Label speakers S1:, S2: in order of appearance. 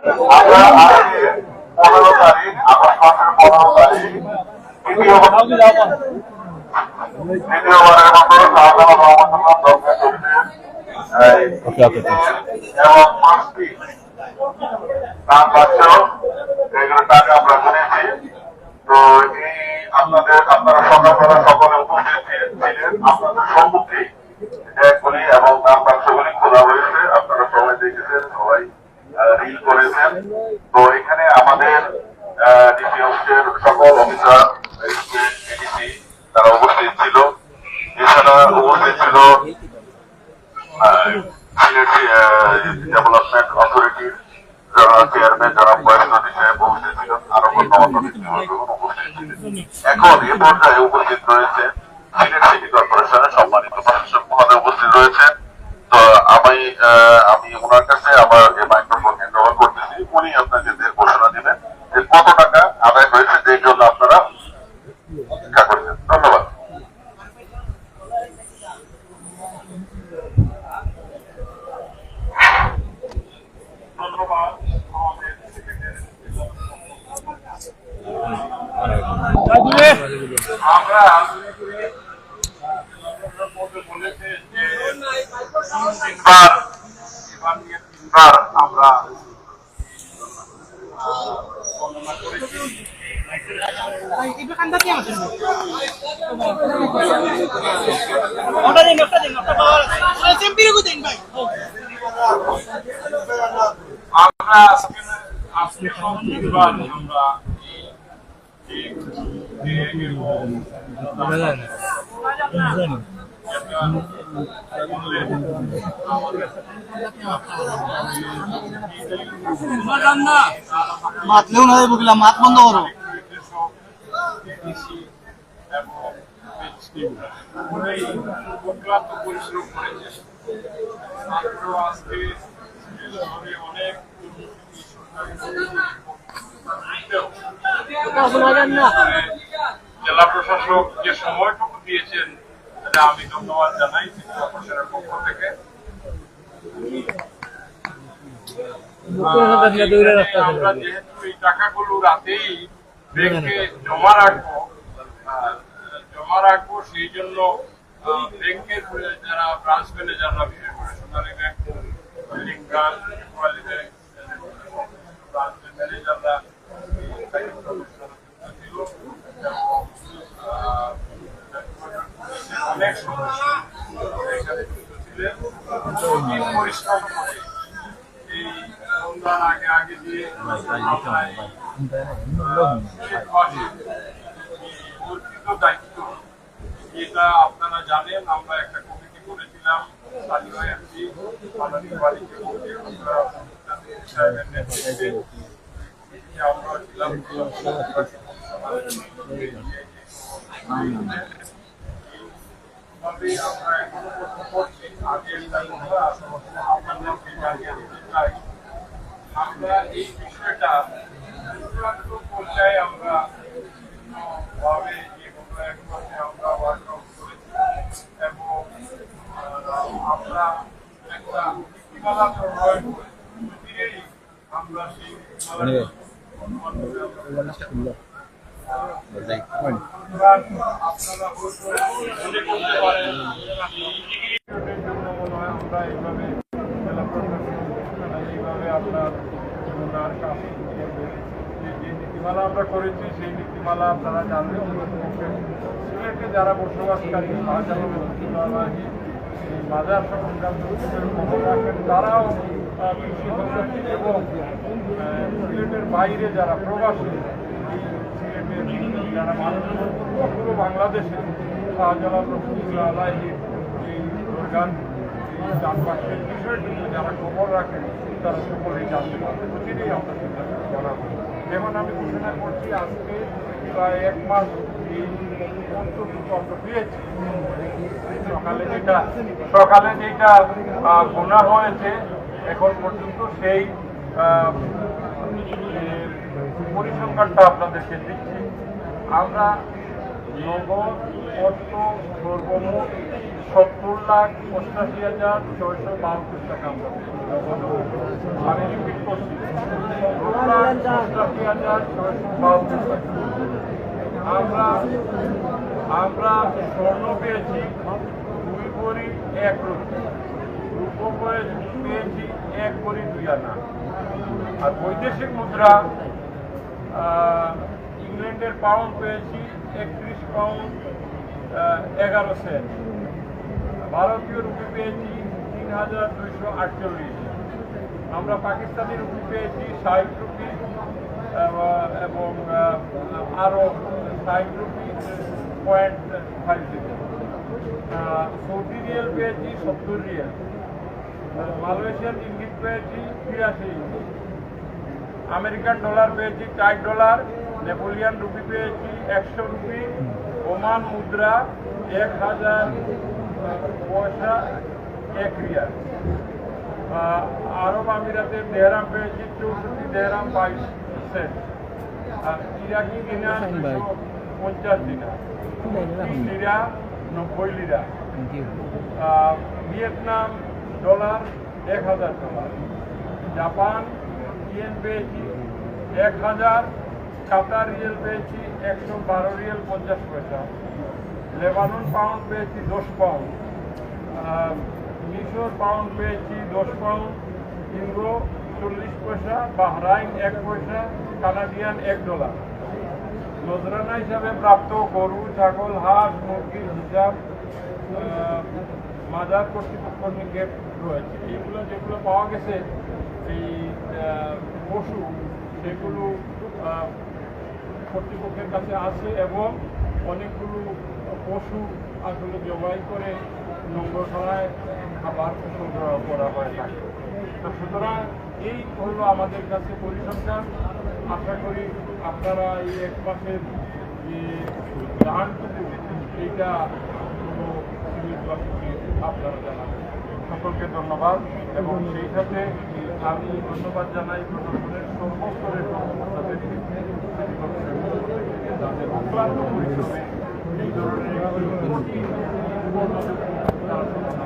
S1: আমরা আজকে 15 তারিখ আগস্ট মাসের 15 তারিখ দ্বিতীয়বারের মতো শাহজালাল রহমতুল্লাহ দরকার এবং 5টি নাম পাচ্ছ এগুলো টাকা আমরা শুনেছি। তো এই আপনারা সকালবেলা সকলে উপস্থিত ছিলেন। আপনাদের সম্মুখে ব্যাগগুলি এবং নাম বাক্সগুলি খোলা হয়েছে, আপনারা সবাই দেখেছেন, সবাই রিল করেছেন। তো এখানে আমাদের ডিসি অফিসের সকল অফিসার এডিসি তারা উপস্থিত ছিল। এছাড়া উপস্থিত ছিল ডেভেলপমেন্ট অথরিটির চেয়ারম্যান জনাব বয়স নদী সাহেব উপস্থিত ছিলেন, আরো উপস্থিত ছিলেন। এখন এ পর্যায়ে উপস্থিত রয়েছে সিলেট সিটি কর্পোরেশনের সম্মানিত প্রশাসক মহোদয় উপস্থিত রয়েছেন। তো আমি ওনার কাছে আমার এই মাইক্রোফোন হ্যান্ড ওভার করতেছি। উনি আপনাকে ঘোষণা দিবেন যে কত টাকা আদায় হয়েছে, যে জন্য আপনারা অপেক্ষা করছেন। ধন্যবাদ। ধন্যবাদ আমাদের আমরা বলেছে যে তিনবার আমরা বর্ণনা করেছি। আমরা আজকে তিনবার আমরা
S2: মাতলেও না বুঝলাম, মাত বন্ধ করো।
S1: পরিশ্রম করেছে আজকে অনেক জেলা প্রশাসক যে সময়টুকু দিয়েছেন সেটা আমি ধন্যবাদ জানাই কর্পোরেশনের পক্ষ থেকে। আমরা যেহেতু এই টাকাগুলো রাতেই ব্যাংকে জমা রাখবো সেই জন্য ব্যাংকের যারা ব্রাঞ্চ ম্যানেজাররা, বিশেষ করে সোনালী ব্যাংক, ব্রাঞ্চ ম্যানেজাররা অনেক সদস্য এখানে যুক্ত ছিলেন। পরিশ্রম করে এই অনুদান আগে দিয়ে অর্পিত দায়িত্ব, এটা আপনারা জানেন। আমরা একটা কমিটি করেছিলাম স্থানীয় এমপি মাননীয় বাড়িতে সাহেবের নেতৃত্বে। আমরা ছিলাম আমরা এখনো করছি। আগের আপনাদেরকে জানিয়ে দিতে চাই, আমরা এই বিষয়টা চূড়ান্ত পর্যায়ে আমরা ভাবে যে কোনো এক মাসে আমরা ওয়ার্কআউট করেছি এবং আমরা একটা নীতিমালা প্রণয়ন করে ধীরেই আমরা সেই আপনারা মনে করতে পারেন আমরা এইভাবে জেলা প্রশাসন এইভাবে আপনার যে নীতিমালা আমরা করেছি সেই নীতিমালা আপনারা জানবেন। সিলেটে যারা বসবাসকারী বাজার সংক্রান্ত খবর রাখেন তারাও কৃষি সম্পত্তি এবং সিলেটের বাইরে যারা প্রবাসী, সিলেটের যারা মানুষ পুরো বাংলাদেশে শাহজালাল রহমতুল্লাহ আলাইহির এই অর্গান চারপাশের বিষয়টুকু যারা খবর রাখেন তারা সকলেই জানতে পারবে। প্রতিদিনই আমরা চিন্তা জানাবো। যেমন আমি ঘোষণা করছি, আজকে প্রায় 1 মাস এই পর্যন্ত পেয়েছি। সকালে যেটা গোনা হয়েছে এখন পর্যন্ত সেই পরিসংখ্যানটা আপনাদেরকে দিচ্ছি। আমরা নগদ অর্থ সর্বমোট 70,85,672 টাকা আমরা রিপিট করছি, 20,652 টাকা। আমরা স্বর্ণ পেয়েছি 2 ভরি 1 রুপি, রূপো পেয়েছি 1 ভরি 2 আনা। আর বৈদেশিক মুদ্রা ইংল্যান্ডের পাউন্ড পেয়েছি 31 পাউন্ড 11 সেন্ট, ভারতীয় রুপি পেয়েছি 3,248। আমরা পাকিস্তানি রুপি পেয়েছি 60 রুপি এবং আরও 60 রুপি .50। সৌদি রিয়েল পেয়েছি 70 রিয়েল, মালয়েশিয়ান ইঙ্গিত পেয়েছি 83 ইঙ্গিত, আমেরিকান ডলার পেয়েছি 4 ডলার, নেপোলিয়ান রুপি পেয়েছি 100 রুপি, ওমান মুদ্রা 1000 পয়সা 1 রিয়াল, আরব আমিরাতের দেহরাম পেয়েছি 64 দেহরাম 22 সেন্ট, আর Iraqi dinar 250 dinar, lira 90 lira, Vietnam dollar 1000 dollar, Japan yen পেয়েছি 1000, কাতার রিয়েল পেয়েছি 112 রিয়েল 50 পয়সা, লেবানন পাউন্ড পেয়েছি 10 পাউন্ড, মিশর পাউন্ড পেয়েছি 10 পাউন্ড, ইউরো 40 পয়সা, বাহরাইন 1 পয়সা, কানাডিয়ান 1 ডলার। নজরানা হিসাবে প্রাপ্ত গরু, ছাগল, হাঁস, মুরগির হিসাব মাজার কর্তৃপক্ষ নিকট রয়েছে। এইগুলো যেগুলো পাওয়া গেছে এই পশু, সেগুলো কর্তৃপক্ষের কাছে আছে এবং অনেকগুলো পশু আসলে জবাই করে লঙ্গরখানায় খাবার সংগ্রহ করা হয়ে থাকে। তো সুতরাং এই হলো আমাদের কাছে পরিসংখ্যান। আশা করি আপনারা এই 1 মাসের যে দানটুকু এইটা সিলেটবাসীকে আপনারা জানাবেন। সকলকে ধন্যবাদ এবং সেই সাথে আমি ধন্যবাদ জানাই প্রশাসনের সর্বস্তরের কর্মকর্তাদেরকে, তাদের অক্লান্ত পরিশ্রমে এই ধরনের তারা সমাধান